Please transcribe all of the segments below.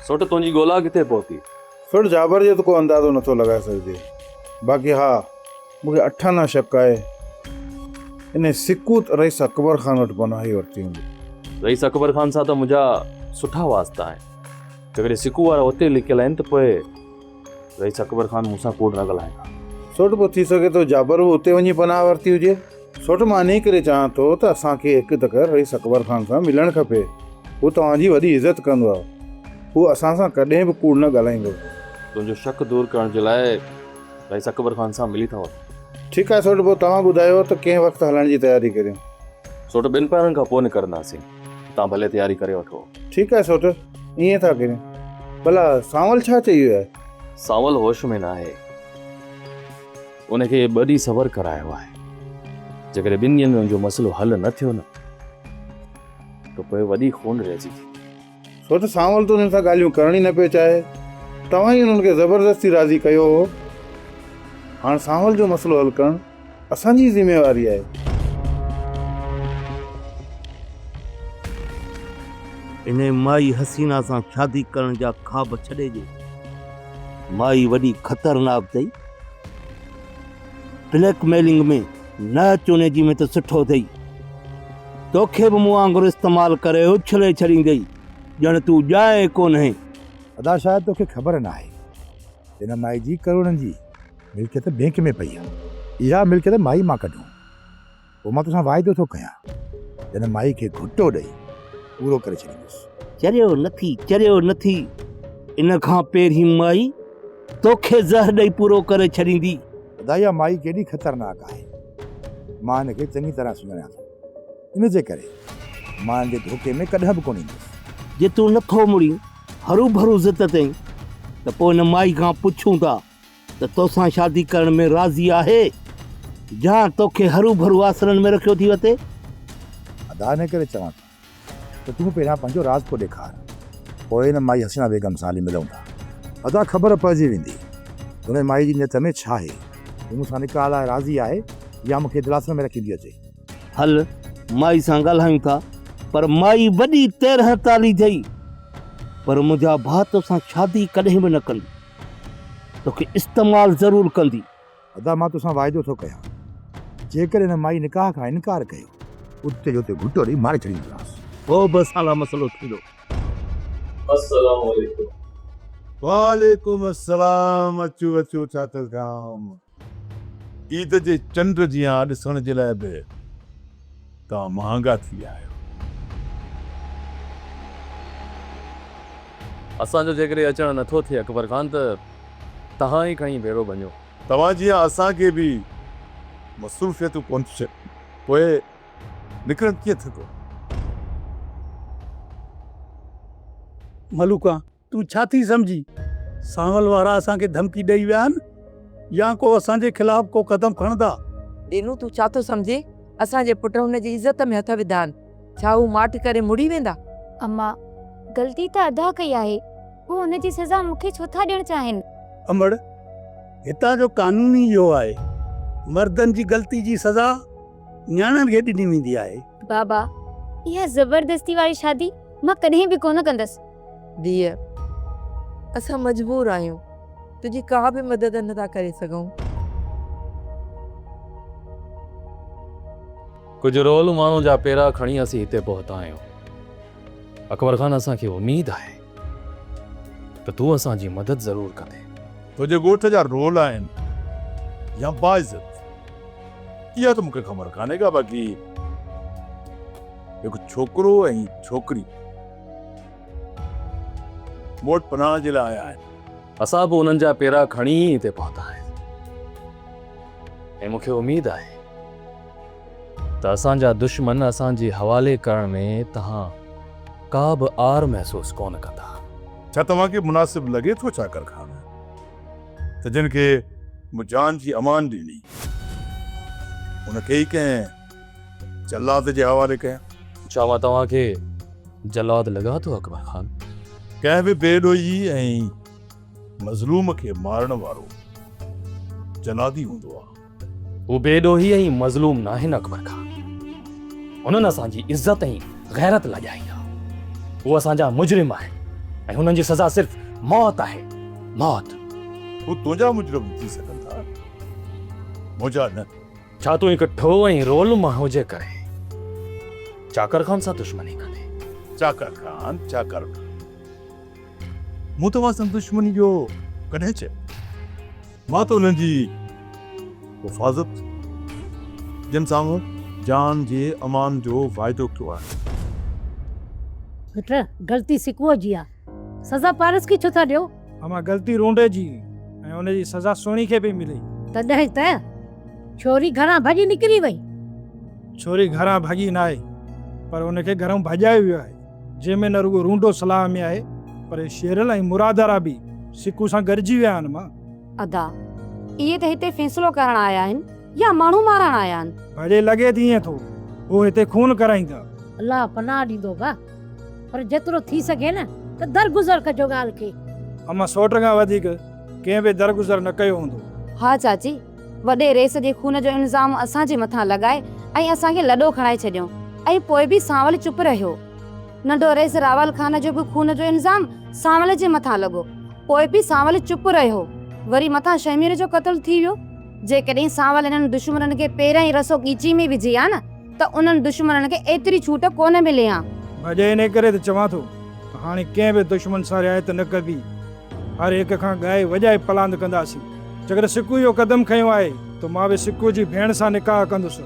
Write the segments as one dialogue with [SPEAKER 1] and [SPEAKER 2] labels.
[SPEAKER 1] सोट तुंहिंजी ॻोल्हा किथे पहुती?
[SPEAKER 2] सुट जाबर जो तो को अंदाज़ो नथो लॻाए सघिजे, बाक़ी हा मूंखे अठाना शक आहे इन सिकूत रईस अकबर ख़ान वटि पनाही वरिती हूंदी।
[SPEAKER 1] रईस अकबर ख़ान सां त मुंहिंजा सुठा वास्ता आहिनि। जेकॾहिं सिकू वारा उते लिखियल आहिनि त पोइ रईस अकबर ख़ान मूंसां कूड़ न ॻाल्हाईंदा।
[SPEAKER 2] सुट पोइ थी सघे थो जाबर बि उते वञी पनाह वरिती हुजे। सुट मां इन करे चाहियां थो त असांखे हिकु दफ़ो रईस अकबर ख़ान सां मिलणु खपे। हू तव्हांजी वॾी इज़त कंदो आहे, हू असां सां कॾहिं बि कूड़ न ॻाल्हाईंदो।
[SPEAKER 1] तुंहिंजो शक दूर करण जे लाइ रईस अकबर ख़ान सां मिली था वठूं।
[SPEAKER 2] ठीकु आहे सुट, पोइ तव्हां ॿुधायो त कंहिं वक़्तु हलण जी तयारी करियूं।
[SPEAKER 1] सोट 2 पहिरनि खां पोइ निकिरंदासीं, तव्हां भले तयारी करे वठो।
[SPEAKER 2] ठीकु आहे सुट, ईअं था करियूं। भला सांवल छा चई वियो आहे?
[SPEAKER 1] सांवल होश में न आहे, उनखे 2 ॾींहं सबर करायो आहे। जेकॾहिं 2 ॾींहंनि में मुंहिंजो मसइलो हल न थियो न त पोइ वॾी खून रहिजी थी।
[SPEAKER 2] छो त सांवल तो हुननि सां ॻाल्हियूं करणी न पियो चाहे, तव्हां ई हुननि खे ज़बरदस्ती राज़ी कयो हो। हाणे सांवल जो मसइलो हल करणु असांजी ज़िम्मेवारी आहे।
[SPEAKER 3] इन माई हसीना सां शादी करण जा ख़्वाब छॾे ॾे। माई वॾी ख़तरनाक अथई। ब्लैकमेलिंग में न अचुने जी में त सुठो अथई, तोखे बि मूं वांगुरु इस्तेमालु करे उछले छॾींदई ॼण तूं ॼाए कोन है।
[SPEAKER 4] अदा शायदि तोखे ख़बर न आहे, हिन माई जी करोड़नि जी मिल्कियत बैंक में पई आहे। इहा मिल्कियत माई मां कढूं, पोइ मां तोसां वाइदो थो कयां, हिन माई खे घुटो ॾेई पूरो करे छॾींदुसि।
[SPEAKER 3] चरियो नथी, इन खां पहिरीं माई तोखे ज़हर ॾेई पूरो करे छॾींदी।
[SPEAKER 4] अदा इहा माई केॾी ख़तरनाक आहे, मां हिनखे चङी तरह सुञाणा थो। इन जे करे मां हिन जे धोखे में कॾहिं बि कोन ईंदुसि।
[SPEAKER 3] जे तूं नथो मुड़ी हरू भरू ज़ित अथई त पोइ हिन माई खां पुछूं था त तोसां शादी करण में राज़ी आहे या तोखे हरू भरू आसरनि में रखियो थी वते।
[SPEAKER 4] अदा इन करे चवां थो त तूं पहिरियां पंहिंजो राज़ को ॾेखार, पोइ हिन माई हसीना बेगम सां हली मिलूं था। अदा ख़बर पइजी वेंदी हुन माई जी नियत में छा आहे, हू मूंसां निकाह लाइ राज़ी आहे या मूंखे दिलासन में रखी थी अचे।
[SPEAKER 3] हल माई सां ॻाल्हायूं था, पर माई वॾी 13 ताली अथई, पर मुंहिंजा भाउ तोसां शादी कॾहिं बि न कंदी, तोखे इस्तेमालु ज़रूरु कंदी।
[SPEAKER 4] अदा मां तोसां वाइदो थो कयां, जेकर हिन माई निकाह खां इनकार कयो उते जो उते घुटो ॾेई मारे छॾींदोमांसि।
[SPEAKER 3] पोइ बसि साला मसइलो थींदो।
[SPEAKER 1] अस्सलाम वालेकुम।
[SPEAKER 5] वालेकुम अस्सलाम। अचो छा था कम? ईद जे चंड जी आड़ ॾिसण जे लाइ बि तव्हां महांगा थी विया आहियो।
[SPEAKER 1] असांजो जेकॾहिं अचणु नथो थिए अकबर ख़ान त तव्हां ई खणी भेरो बणियो।
[SPEAKER 5] तव्हां जीअं असांखे बि मसरूफ़ियतूं कोन थियूं पोइ निकिरण कीअं थींदो?
[SPEAKER 6] मलूका, तूं छा थी सम्झी? सांवल वारा असांखे धमकी ॾेई विया आहिनि या को असांजे ख़िलाफ़ को क़दम खणंदा?
[SPEAKER 7] ॾेनू, तूं छा थो सम्झे? असांजे पुट हुनजी इज़त में हथ विधा आहिनि, छा हू माठ करे मुड़ी वेंदा?
[SPEAKER 8] अम्मा, ग़लती त अदा कई आहे, हू हुनजी सज़ा मूंखे छो था ॾियणु चाहिनि?
[SPEAKER 6] अमड़, हितां जो कानून ई इहो आहे, मर्दनि जी ग़लती जी सज़ा न्याणनि खे ॾिनी वेंदी आहे।
[SPEAKER 8] बाबा, इहा ज़बरदस्ती वारी शादी मां कॾहिं बि कोन कंदसि।
[SPEAKER 7] धीअ, असां मजबूर आहियूं, तुंहिंजी का बि मदद नथा करे सघूं।
[SPEAKER 1] कुझु रोल माण्हू जा पेरा खणी असीं हिते पहुता आहियूं। अकबर ख़ान, असांखे उमेद आहे त तूं असांजी मदद ज़रूरु कंदे।
[SPEAKER 5] तुंहिंजे ॻोठ जा रोल आहिनि या बाइज़त, इहा त मूंखे ख़बर कान्हे का। बाक़ी हिकु छोकिरो ऐं छोकिरी मूं वटि पनाह जे लाइ आया आहिनि।
[SPEAKER 1] असां बि उन्हनि जा पेरा खणी हिते पहुता आहियूं ऐं मूंखे उमेद आहे त असांजा दुश्मन असांजे हवाले करण में तव्हां का बि आर महसूस कोन कंदा।
[SPEAKER 5] छा तव्हांखे मुनासिब लॻे थो चाकर ख़ान त जिन खे मूं जान जी अमान ॾिनी उनखे ई कंहिं जल्लाद जे हवाले कयां?
[SPEAKER 1] छा मां तव्हांखे जल्लाद लॻा थो अकबर ख़ान?
[SPEAKER 5] कंहिं बि बेॾोही ऐं मज़लूम खे मारण वारो जल्लादी हूंदो आहे।
[SPEAKER 1] हू बेॾोही ऐं मज़लूम न आहिनि अकबर ख़ान, उन्हनि असांजी इज़त ऐं गैरत लॼाई आहे। उहो असांजा मुजरिम आहिनि ऐं हुननि जी सज़ा सिर्फ़ मौत आहे, मौत।
[SPEAKER 5] हू तुंहिंजा मुजरिम थी सघनि था, मुंहिंजा न।
[SPEAKER 1] छा तूं हिकु ठो ऐं रोल मां हुजे करे चाकर खान सां दुश्मनी कंदे?
[SPEAKER 5] चाकर खान, चाकर खान, मूं तव्हां सां दुश्मनी जो कॾहिं चयो? मां त हुननि जी हिफ़ाज़त, जिन सां जान जे अमान जो वाइदो कयो आहे।
[SPEAKER 9] पुट गलती सिकुअ जी आहे, सज़ा पारस खे छो था ॾियो?
[SPEAKER 6] अमा ग़लती रोंडे जी ऐं हुनजी सज़ा सुहिणी खे पई मिले।
[SPEAKER 9] तॾहिं त छोरी घरां भॼी निकिरी वई।
[SPEAKER 6] छोरी घरां भाॼी न आहे, पर हुनखे घरों भॼायो वियो आहे, जंहिंमें न रुगो रूंडो सलाह में आहे, पर शेरल ऐं मुरादारा बि सिकू सां गॾिजी विया आहिनि। मां
[SPEAKER 10] अदा इहे त हिते फ़ैसिलो करण आया आहिनि या माण्हू मारण आया आहिनि?
[SPEAKER 6] भॼे लॻे थी ईअं थो उहो हिते खून कराईंदा।
[SPEAKER 9] अलाह पनाह ॾींदो बा, पर जेतिरो थी सघे न त दरगुज़र कजो ॻाल्हि खे।
[SPEAKER 6] अमा सोट खां वधीक कंहिं बि दरगुज़र न कयो हूंदो।
[SPEAKER 10] हा चाची, वॾे रेस जे खून जो इल्ज़ाम असांजे मथां लॻाए ऐं असांखे लॾो खणाए छॾियो ऐं पोइ बि सांवल चुप रहियो। नंढो रेस रावल खान जो बि खून जो इल्ज़ाम सांवल जे मथां लॻो, पोइ बि सांवल चुप रहियो। वरी मथां शमीर जो क़त्ल थी वियो। जेकॾहिं सांवल इन्हनि दुश्मननि खे पहिरियां ई रसो कीची में विझी आ न, त उन्हनि दुश्मननि खे एतिरी छूट कोन मिले आ।
[SPEAKER 6] भॼे इन करे त चवां थो, हाणे कंहिं बि दुश्मन सां रिआयत न कबी। हर हिक खां ॻाए वॼाए पलांद कंदासीं। जेकर सिकू इहो क़दम खयो आहे त मां बि सिकू जी भेण सां निकाह कंदुसि,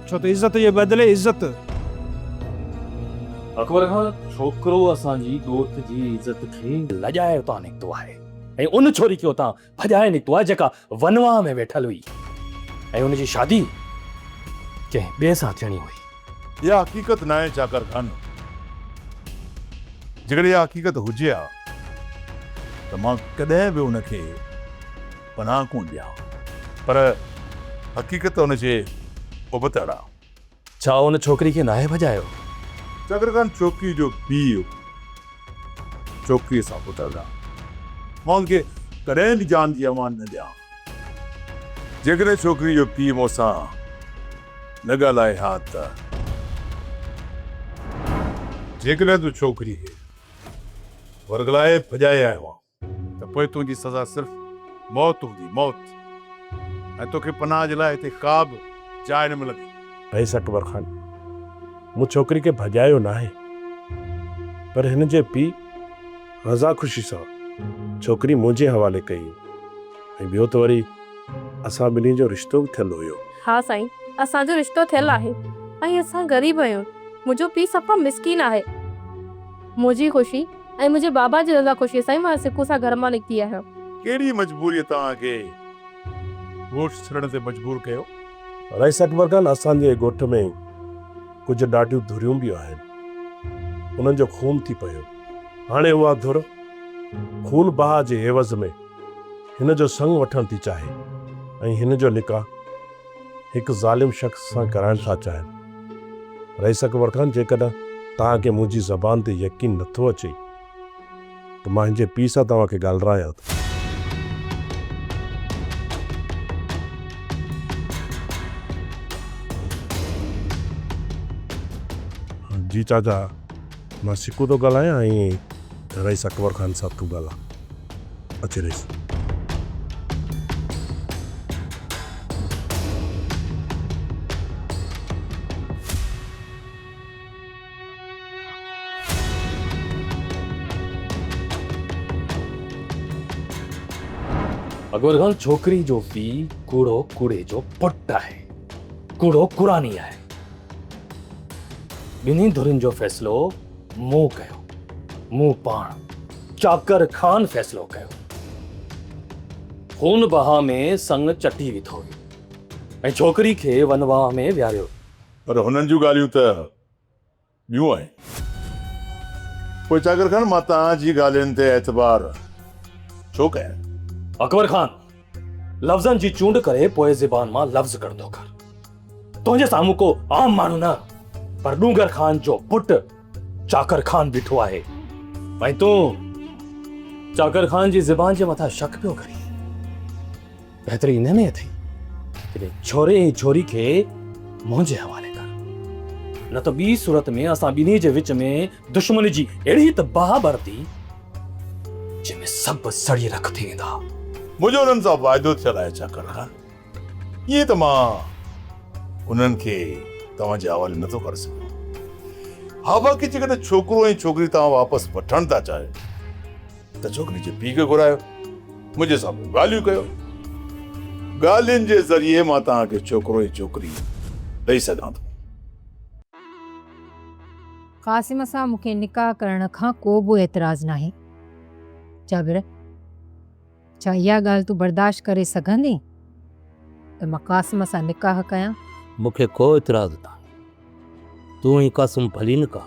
[SPEAKER 6] छो त इज़त जे बदिले इज़त।
[SPEAKER 1] अकबर खान, छोकिरो असांजी ॻोठ जी इज़त खे लॼाए उतां निकितो आहे ऐं उन छोरी खे उतां भॼाए निकितो आहे जेका वनवा में वेठल हुई ऐं हुनजी शादी कंहिं ॿिए सां थियणी हुई।
[SPEAKER 5] इहा हक़ीक़त न आहे चाकर खान। जेकर इहा हक़ीक़त हुजे हा त मां कॾहिं बि उनखे पनाह कोन ॾियां, पर हक़ीक़त हुनजे उबतड़ आहे।
[SPEAKER 1] छा उन छोकिरी खे नाहे भॼायो?
[SPEAKER 5] चाकर खान छोकिरी जो पीउ छोकिरीअ सां पुटल आहे। मां हुनखे कॾहिं बि जान जी अमान न ॾियां। जेकॾहिं छोकिरी जो पीउ मूंसां न ॻाल्हाए हा त जेकॾहिं तूं छोकिरी खे वरगलाए भॼाए आयो आहे त पोइ तुंहिंजी सज़ा सिर्फ़ मौत हूंदी, मौत। ऐं तोखे पनाह जे लाइ हिते का बि जाइ न मिलंदी।
[SPEAKER 11] भाई अकबर खान, मूं छोकिरी खे भॼायो न आहे, पर हिन जे पीउ रज़ा ख़ुशी सां छोकिरी मुंहिंजे हवाले कई ऐं ॿियो त वरी असां ॿिन्ही जो रिश्तो बि थियलु हुयो।
[SPEAKER 12] हा साईं, असांजो रिश्तो थियलु आहे ऐं असां ग़रीब आहियूं। मुंहिंजो पीउ सफ़ा मिसकीन आहे। मुंहिंजी ख़ुशी ऐं मुंहिंजे बाबा जी रज़ा ख़ुशी सां मां सिकू सां घर मां निकिती आहियां।
[SPEAKER 5] कहिड़ी मजबूरी तव्हांखे ॻोठ छॾण ते मजबूर कयो?
[SPEAKER 11] रईस अकबर खान, असांजे ॻोठ में कुझु ॾाढियूं धुरियूं बि आहिनि। उन्हनि जो खून थी पियो। हाणे उहा धुर खून बहा जे एवज़ में हिन जो संग वठण थी चाहे ऐं हिन जो निकाह हिकु ज़ालिम शख़्स सां कराइण था चाहिनि। रईस अकबर खान, जेकॾहिं तव्हांखे मुंहिंजी ज़बान ते यकीन नथो अचे त मां हिन जे पीउ सां तव्हांखे ॻाल्हायां थो। जी चाचा, मां सिकू थो ॻाल्हायां ऐं रईस अकबर खान सां तूं ॻाल्हाए। अचे रईस।
[SPEAKER 1] अकबर खान, छोकिरी जो पीउ कूड़ो कूड़े जो पुट आहे, कूड़ो कुरानी आहे। ॿिन्ही धुरियुनि जो फ़ैसिलो मूं कयो, मूं पाण चाकर खान फ़ैसिलो कयो। खून बहा में संग चटी विधो ऐं छोकिरी खे वनवा में विहारियो।
[SPEAKER 5] पर हुननि जूं ॻाल्हियूं त ॿियूं आहिनि। पोइ चाकर खान, मां तव्हांजी ॻाल्हियुनि ते एतबार छो कयां?
[SPEAKER 1] अकबर खान, लफ़्ज़नि जी चूंड करे पोइ ज़बान मां लफ़्ज़ कढंदो कर। तुंहिंजे साम्हूं को आम माण्हू न, पर डूंगर खान जो पुट चाकर खान बीठो आहे ऐं तूं चाकर खान जी ज़बान जे मथां शक पियो करी। बहितरी इन में थी कि छोरे ऐं छोरी खे मुंहिंजे हवाले कर, न त ॿी सूरत में असां ॿिन्ही जे विच में दुश्मनी जी अहिड़ी त बाह बरती सभु सड़ी रख थी वेंदा।
[SPEAKER 5] मुंहिंजो उन्हनि सां वाइदो थियल आहे चाकर खान। इएं त मां उन्हनि खे तव्हांजे हवाले नथो करे सघां। हा, बाक़ी जेकॾहिं छोकिरो ऐं छोकिरी तव्हां वापसि वठणु था चाहियो त छोकिरी जे पीउ खे घुरायो, मुंहिंजे साम्हूं ॻाल्हियूं कयो। ॻाल्हियुनि जे ज़रिए मां तव्हांखे छोकिरो ऐं छोकिरी ॾेई सघां थो।
[SPEAKER 9] क़ासिम सां मूंखे निकाह करण खां को बि एतिराज़ नाहे। जाबिर, छा इहा ॻाल्हि तूं बर्दाश्त करे सघंदी त मां क़ासिम सां निकाह कयां?
[SPEAKER 3] मूंखे को एतिराज़ न। तूं ई क़ासिम भली न का।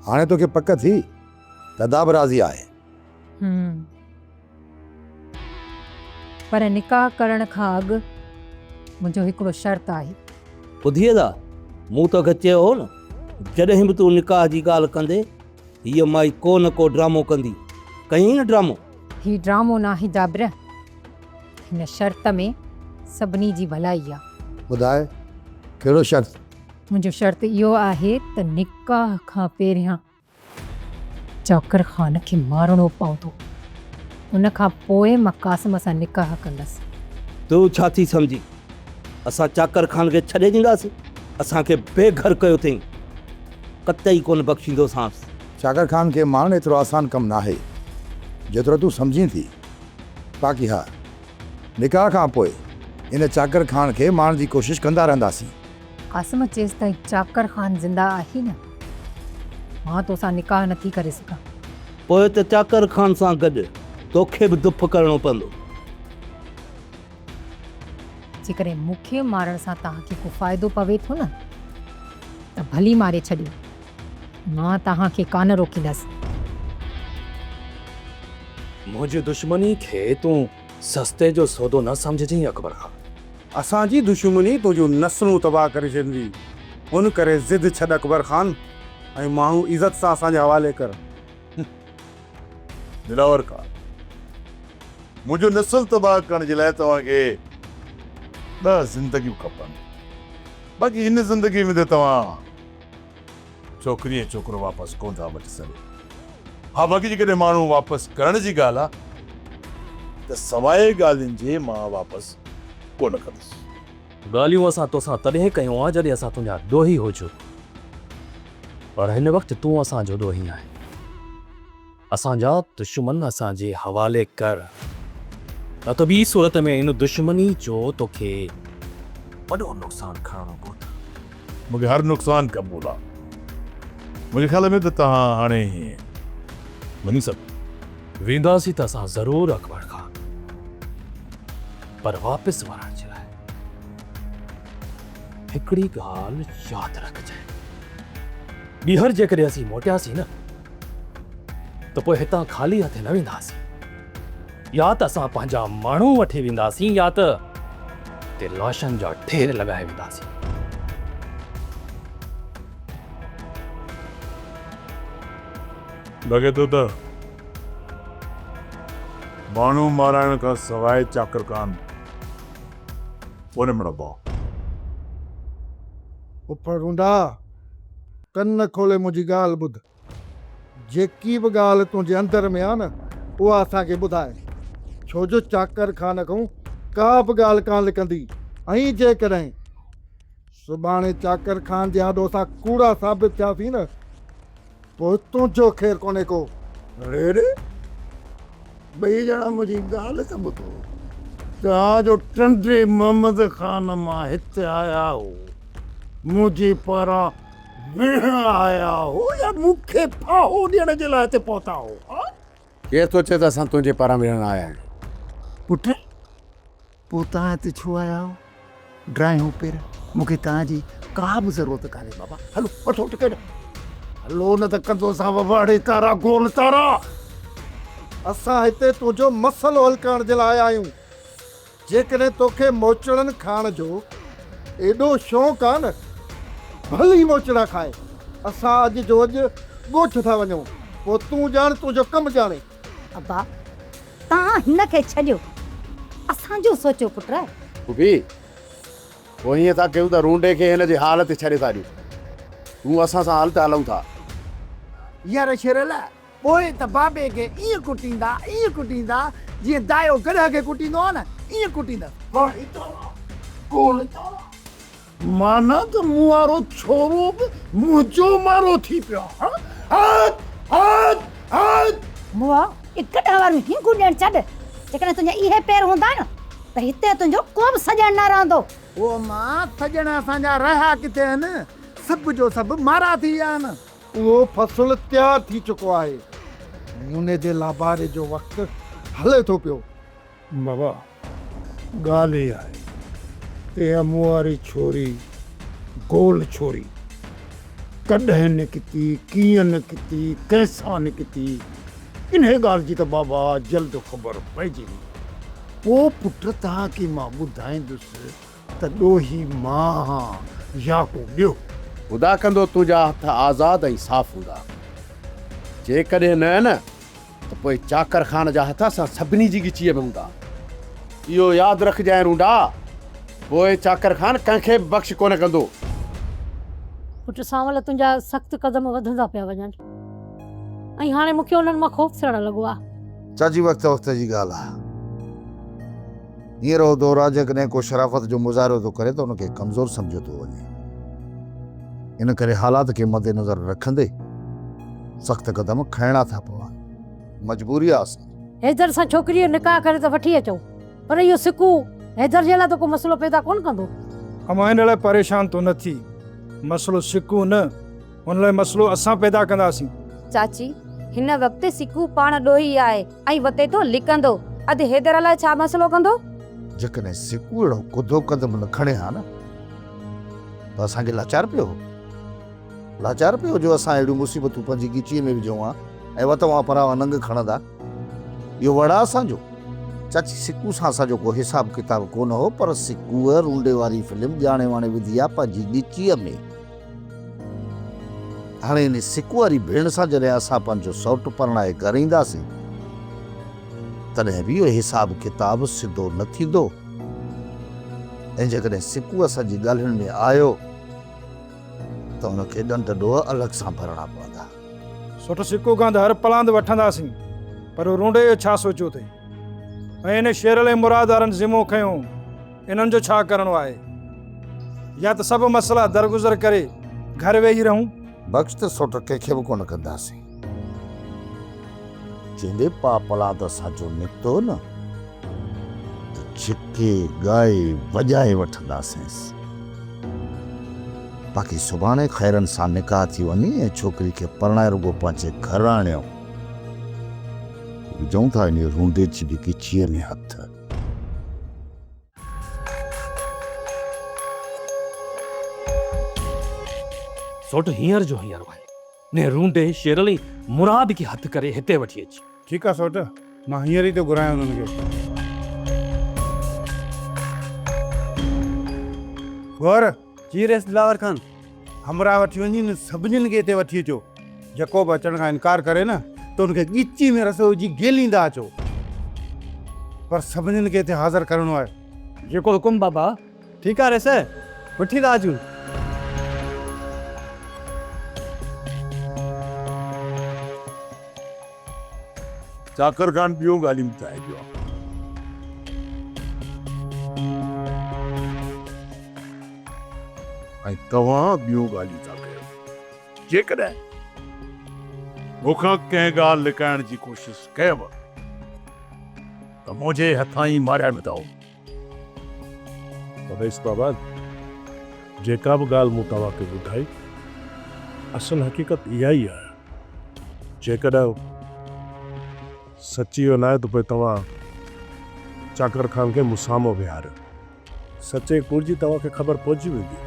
[SPEAKER 4] हाणे तोखे पक थी त अदा बि राज़ी आहे।
[SPEAKER 9] पर निकाह करण खां अॻु मुंहिंजो हिकिड़ो शर्त आहे।
[SPEAKER 3] ॿुधी था, मूं तोखे चयो हो न, जॾहिं बि तूं निकाह जी ॻाल्हि कंदे हीअ माई को न को ड्रामो कंदी। कहीं न ड्रामो?
[SPEAKER 9] ही ड्रामो नाहे जाबिर, हिन शर्त में सभिनी जी भलाई आहे।
[SPEAKER 4] ॿुधाए कहिड़ो शर्त?
[SPEAKER 9] मुंहिंजो शर्त इहो आहे त निकाह खां पहिरियां चाकर ख़ान खे मारणो पवंदो, उन खां पोइ मां क़ासिम सां निकाह कंदसि।
[SPEAKER 3] तूं छा थी सम्झी? असां चाकर खान खे छॾे ॾींदासीं? असांखे बेघर कयो अथई, कतई कोन बख़्शींदोसांसि।
[SPEAKER 4] चाकर खान खे मारणु एतिरो आसान कमु नाहे जेतिरो तूं सम्झी थी। बाक़ी हा, निकाह खां पोइ इन चाकर खान खे मारण जी कोशिशि कंदा रहंदासीं।
[SPEAKER 9] क़ासिम चेसि ताईं चाकर ख़ान ज़िंदा आहे न, मां तोसां निकाह नथी करे सघां।
[SPEAKER 3] पोइ त चाकर खान सां गॾु तोखे बि दुफ़ करणो पवंदो।
[SPEAKER 9] जेकॾहिं मूंखे मारण सां तव्हांखे को फ़ाइदो पवे थो न त भली मारे छॾियो, मां तव्हांखे कान रोकींदसि।
[SPEAKER 1] मुंहिंजी दुश्मनी खे तूं सस्ते जो सौदो न सम्झजांइ अकबर खान।
[SPEAKER 2] असांजी दुश्मनी तुंहिंजूं नस्लूं तबाह करे छॾींदी। उन करे ज़िद छॾ अकबर खान ऐं माण्हू इज़त सां असांजे हवाले कर।
[SPEAKER 5] दिलावर खान, मुंहिंजो नस्ल तबाह करण जे लाइ तव्हांखे 10 ज़िंदगियूं खपनि। बाक़ी हिन ज़िंदगी में त तव्हां छोकिरी ऐं छोकिरो वापसि कोन था वठी सघो। हा, बाक़ी जेकॾहिं माण्हू वापसि करण जी ॻाल्हि आहे त सवाइ ॻाल्हियुनि जे मां वापसि कोन कंदुसि।
[SPEAKER 1] ॻाल्हियूं असां तोसां तॾहिं कयूं आहे जॾहिं असां तुंहिंजा ॾोही हुजूं, पर हिन वक़्तु तूं असांजो ॾोही आहे। असांजा दुश्मन असांजे हवाले कर, न त ॿी सूरत में इन दुश्मनी जो तोखे वॾो नुक़सानु खणणो पवंदो।
[SPEAKER 5] मूंखे हर नुक़सानु क़बूल आहे। मुंहिंजे ख़्याल में त तव्हां हाणे वञी सघो।
[SPEAKER 1] वेंदासीं त असां ज़रूरु अकबर खान, पर वापसि वञण जे लाइ हिकिड़ी ॻाल्हि यादि रखजांइ। ॿीहर जेकॾहिं असीं मोटियासीं न त पोइ हितां ख़ाली हथे न वेंदासीं। या त असां पंहिंजा माण्हू वठी वेंदासीं या त ते लाशनि जा ढेर लॻाए वेंदासीं।
[SPEAKER 5] लॻे थो त माण्हू माराइण खां सवाइ चाकर खान कोन मिलंदो।
[SPEAKER 2] फुफड़ूंडा, कन खोले मुंहिंजी ॻाल्हि ॿुध। जेकी बि ॻाल्हि तुंहिंजे अंदर में आहे न, उहा असांखे ॿुधाए। छो जो चाकर खान खां का बि ॻाल्हि कान लिकंदी। ऐं जेकॾहिं सुभाणे चाकर खान जे आॾो असां कूड़ा साबित थियासीं न, पोइ तुंहिंजो ख़ैरु कोन्हे को।
[SPEAKER 3] अरे ॿई ॼणा मुंहिंजी ॻाल्हि त ॿुधो। तव्हांजो टंडे मोहम्मद खान मां हिते आया हो, मुंहिंजे पारां विढ़ण आया हो या मूंखे फाहो ॾियण जे लाइ हिते पहुता हो?
[SPEAKER 4] केरु थो चए त असां तुंहिंजे पारां विढ़ण आया आहियूं?
[SPEAKER 13] पुट, पोइ तव्हां हिते छो आया हो? ड्राइंग पेर मूंखे तव्हांजी का बि ज़रूरत कान्हे बाबा। हलो वठो टिकट,
[SPEAKER 3] हलो न त कंदो सां वाड़े तारा गोल तारा।
[SPEAKER 2] असां हिते तुंहिंजो मसलो हल करण जे लाइ आया आहियूं। जेकॾहिं तोखे मोचड़नि खाइण जो एॾो शौक़ु आहे न, भली मोचड़ा खाए। असां अॼु जो अॼु ॻोठ था वञूं, पोइ तूं ॼाण तुंहिंजो कमु ॼाणे।
[SPEAKER 9] अब्बा, तव्हां हिन खे छॾियो, असांजो सोचियो पुट।
[SPEAKER 4] पुफी, पोइ हीअं था कयूं त रूंडे खे हिन जे हाल ते छॾे था ॾियूं। तूं असां सां हाल त हलूं था।
[SPEAKER 13] यार शेरला पोइ त बाबे खे ईअं कुटींदा जीअं दायो गॾह खे कुटींदो आहे न ईअं कुटींदा माना त मूं वारो छोरो बि मुंहिंजो मारो थी पियो
[SPEAKER 10] मुआ हिकु ॾहवार में हिंगू ॾियणु छॾ जेकॾहिं तुंहिंजा इहे पैर हूंदा न त हिते तुंहिंजो को बि सॼणु न रहंदो
[SPEAKER 13] ओ मां सॼण असांजा रहिया किथे आहिनि सभु जो सभु मारा थी विया आहिनि उहो फ़सुलु तयारु थी चुको आहे उन जे लाबारे जो वक़्तु हले थो पियो
[SPEAKER 6] बाबा ॻाल्हि इहा आहे ते मूं वारी छोरी गोल छोरी कॾहिं निकिती कीअं निकिती कंहिंसां निकिती इन ॻाल्हि जी त बाबा जल्द ख़बर पइजी पोइ पुट तव्हांखे मां ॿुधाईंदुसि त ॾोही मां या को ॿियो
[SPEAKER 3] ख़ुदा कंदो तुंहिंजा हथ आज़ाद ऐं साफ़ हूंदा जेकॾहिं न त पोइ चाकर खान जा हथ असां सभिनी जी गिचीअ में हूंदा इहो यादि रखजांइ रूंडा पोइ चाकर खान कंहिंखे बख़्श कोन कंदो
[SPEAKER 12] पुट सांवल तुंहिंजा सख़्तु कदम वधंदा पिया वञनि ऐं हाणे मूंखे उन्हनि मां ख़ौफ़ थियणु लॻो आहे
[SPEAKER 4] चाची वक़्त जी ॻाल्हि आहे हींअर दौर आहे जेकॾहिं को शराफ़त जो मुज़ाहिरो थो करे त उनखे कमज़ोर सम्झो थो वञे इन करे हालात खे मद्देनज़र रखंदे सख़्तु क़दम खणणा था पवनि मजबूरी आहे असां
[SPEAKER 12] हैदर सां छोकिरीअ जो निकाह करे त वठी अचो पर इहो सिकू हैदर जे लाइ त को मसइलो पैदा कोन कंदो
[SPEAKER 6] अमां हिन लाइ परेशान तो न थी मसइलो सिकू न हुन लाइ मसइलो असां पैदा कंदासीं
[SPEAKER 10] चाची हिन वक़्तु सिकू पाण ॾोही आहे ऐं वते तो लिकंदो अधु हैदर लाइ छा मसइलो कंदो
[SPEAKER 4] जेकॾहिं सिकू अहिड़ो कुदो क़दम न खणे हा न त असांखे लाचार पियो जो असां अहिड़ियूं मुसीबतूं पंहिंजी गिचीअ में विझूं हा ऐं वतवां परां नंग खणंदा इहो वड़ा असांजो चाची सिकू सां असांजो को हिसाब किताब कोन हो पर सिकूअ रूंडे वारी फिल्म ॼाणे वाणे विधी आहे पंहिंजी गिचीअ में हाणे इन सिकू वारी भेण सां जॾहिं असां पंहिंजो सौटु परणाए घर ईंदासीं तॾहिं बि इहो हिसाब किताब सिधो न थींदो ऐं जेकॾहिं सिकू असांजी ॻाल्हियुनि में आयो त हुनखे ॾंड ॾोह अलॻि सां भरणा पवंदा
[SPEAKER 6] सुठो सिकू खां त हर पलांद वठंदासीं पर रूंडे जो छा सोचियो अथई ऐं इन शेर लाइ मुराद वारनि ज़िमो खयो इन्हनि जो छा करिणो आहे या त सभु मसइला दरगुज़र करे घर वेही रहूं
[SPEAKER 4] बख़्श त सोट कंहिंखे बि कोन कंदासीं जंहिंजे पा पलाद असांजो निकितो न त छिके ॻाए वॼाए वठंदासीं बाक़ी सुभाणे ख़ैरनि सां निकाह थी वञे ऐं छोकिरी खे परणाए रुगो पंहिंजे घर आणियो विझूं था इन रूंडे जी बि गिचीअ में हथ
[SPEAKER 1] सोट हींअर जो हींअर वञ ने रूंडे शेरली मुराद खे हथ करे हिते वठी अची
[SPEAKER 2] ठीकु आहे सोट मां हींअर ई थो घुरायां उन्हनि खे गौर
[SPEAKER 14] जी रेस दिलावर खान
[SPEAKER 2] हमरा वठी वञी न सभिनीनि खे हिते वठी अचो जेको बि अचण खां इनकार करे न त हुनखे ॻिची में रसो विझी गेलींदा अचो पर सभिनीनि खे हिते हाज़िर करिणो आहे
[SPEAKER 14] जेको हुकुम बाबा ठीकु आहे रेस वठी था अचूं
[SPEAKER 5] चाकर खान ॿियूं ॻाल्हियूं ॿुधाए पियो ऐं तव्हां ॿियूं ॻाल्हियूं था कयो जेकॾहिं मूंखां कंहिं ॻाल्हि लिकाइण जी कोशिशि कयव त मुंहिंजे हथां ई मारिया वेंदव
[SPEAKER 11] रईस बाबा जेका बि ॻाल्हि मूं तव्हांखे ॿुधाई असल हक़ीक़त इहा ई आहे जेकॾहिं सची न आहे त पोइ तव्हां चाकर खान खे मुसामो विहारियो सचे कूड़ जी तव्हांखे ख़बर पहुची वेंदी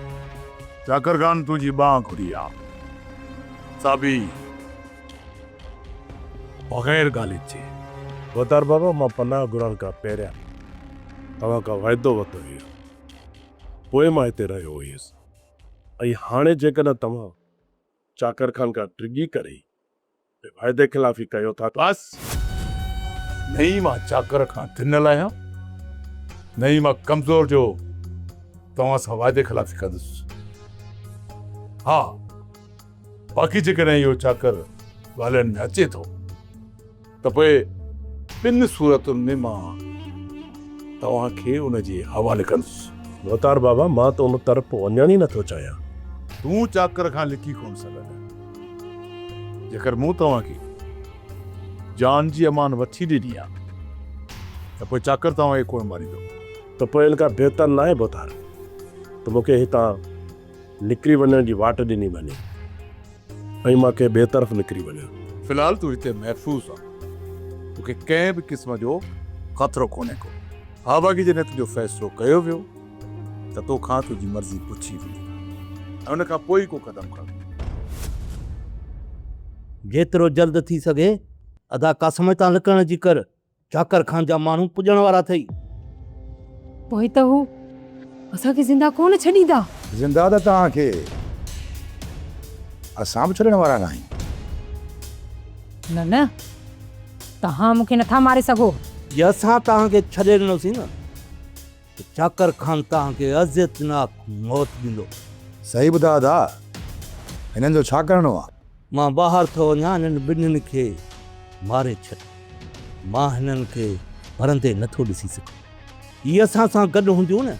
[SPEAKER 5] चाकर खान तुंहिंजी बांह घुरी आहे साबी बग़ैर ॻाल्हि जे
[SPEAKER 11] वतार बाबा मां पनाह घुरण खां पहिरियां तव्हां खां वाइदो वरितो हुयो पोइ मां हिते रहियो हुयुसि ऐं हाणे जेकॾहिं तव्हां चाकर खान खां टिगी करे वाइदे ख़िलाफ़ी कयो था
[SPEAKER 5] बस नहीं मां चाकर खां थिनल आहियां नहीं मां कमज़ोर जो तव्हां सां वाइदे ख़िलाफ़ी कंदुसि हा बाक़ी जेकॾहिं इहो चाकर ॻाल्हियुनि में अचे थो त पोइ ॿिनि सूरतुनि में मां तव्हांखे उनजे हवाले कंदुसि।
[SPEAKER 11] मोतार बाबा मां त उन तरफ़ वञण ई नथो चाहियां।
[SPEAKER 5] तूं चाकर खां लिकी कोन सघंदा। जेकर मूं तव्हांखे जान जी अमान वठी ॾिनी आहे त पोइ चाकर तव्हांखे कोन मारींदो।
[SPEAKER 11] त पोइ इन खां बहितर न आहे मोतार त मूंखे हितां निकिरी वञण जी वाट ॾिनी वञे ऐं मां कंहिं ॿिए तरफ़ निकिरी वञा।
[SPEAKER 5] फ़िलहाल तूं हिते महफ़ूज़ आहे, तोखे कंहिं बि क़िस्म जो ख़तरो कोन्हे को। हा बाक़ी जॾहिं तुंहिंजो फ़ैसिलो कयो वियो त तोखां तुंहिंजी मर्ज़ी पुछी वेंदी ऐं उन खां पोइ को क़दम खण।
[SPEAKER 3] जेतिरो जल्द थी सघे अदा क़सम तां लिकण जी कर। चाकर खान जा माण्हू पुॼण वारा अथई।
[SPEAKER 9] पोइ त हू असांखे ज़िंदा कोन छॾींदा।
[SPEAKER 4] ज़िंदा त तव्हांखे असां बि छॾण वारा न आहियूं।
[SPEAKER 9] न न तव्हां मूंखे नथा मारे सघो।
[SPEAKER 3] जे असां तव्हांखे छॾे ॾिनोसीं न त चाकर खान तव्हांखे अज़ियतनाक मौत ॾींदो।
[SPEAKER 4] सही ॿुधा दा, हिननि जो छा करिणो आहे?
[SPEAKER 3] मां ॿाहिरि थो वञा हिननि ॿिन्हिनि खे मारे छॾ। मां हिननि खे भरंदे नथो ॾिसी सघां। इहे असां सां गॾु हूंदियूं न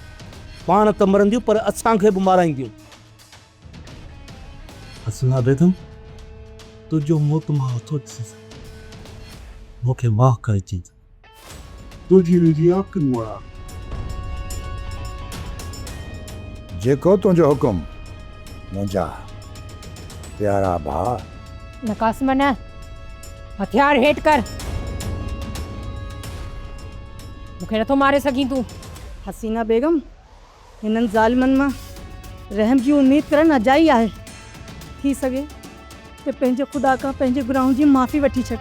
[SPEAKER 3] पाण त मरंदियूं पर असांखे बि माराईंदियूं।
[SPEAKER 11] हसना बेगम तुंहिंजो मौत मां नथो ॾिसी सघां। मूंखे माफ़ करे चई तुंहिंजी मुंहिंजी अखियुनि मां
[SPEAKER 4] जेको तुंहिंजो हुकुम मुंहिंजा प्यारा भाउ।
[SPEAKER 9] न कासिम न, हथियार हेठि कर। मूंखे नथो मारे सघीं तूं।
[SPEAKER 10] हसीना बेगम हिननि ज़ालिमनि मां रहम जी उम्मीद करणु अजाई आहे। थी सघे त पंहिंजे ख़ुदा खां पंहिंजे गुनाहनि जी माफ़ी वठी छॾ।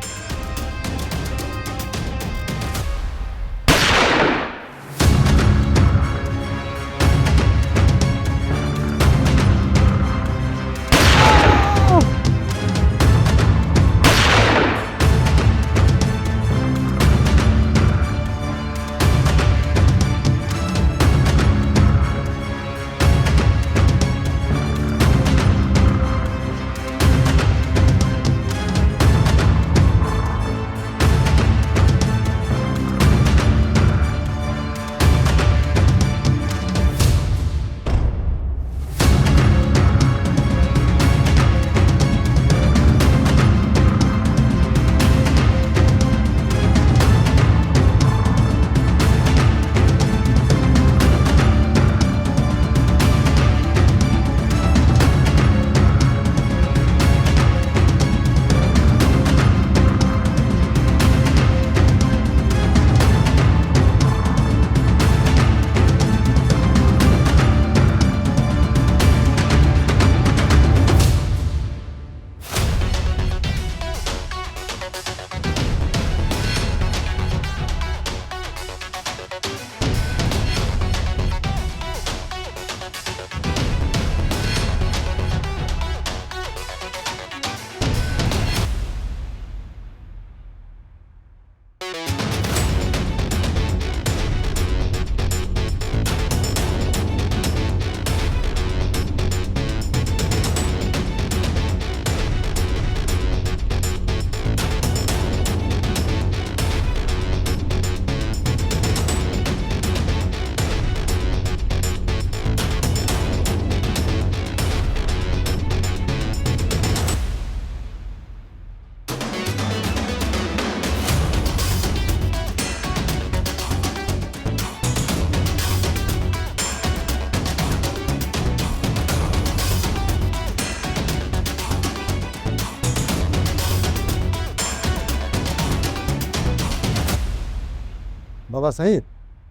[SPEAKER 6] बाबा साईं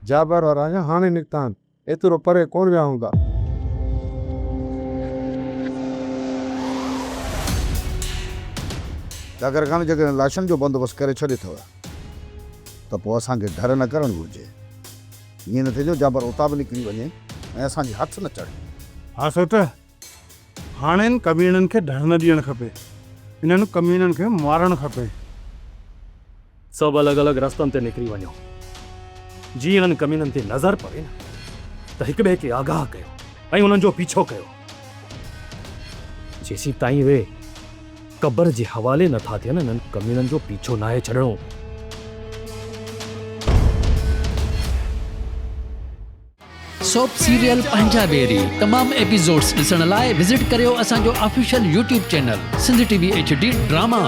[SPEAKER 6] जाबर और राजा हाणे निकिता आहिनि, एतिरो परे कोन विया हूंदा।
[SPEAKER 4] जाकर खान जेकॾहिं लाशनि जो बंदोबस्तु करे छॾे अथव त पोइ असांखे डर न करणु घुरिजे। ईअं न थिए जाबर उतां बि निकिरी वञे ऐं असांजे हथ न चढ़े।
[SPEAKER 6] हा सोट, हाणे इन कमीननि खे डर न ॾियणु खपे, इन्हनि कमीननि खे मारणु खपे।
[SPEAKER 1] सभु अलॻि अलॻि रस्तनि ते निकिरी वञो। जीअं इन्हनि कमीननि ते नज़र पवे न त हिक ॿिए खे आगाह कयो ऐं उन्हनि जो पीछो कयो। जेसीं ताईं वे क़बर जे हवाले नथा थियनि इन्हनि कमीननि जो पीछो नाहे छॾणो।
[SPEAKER 15] सोप सीरियल पंजाबेरी तमाम एपिसोड्स ॾिसण लाइ विज़िट करियो असांजो official YouTube channel Sindh TV HD drama.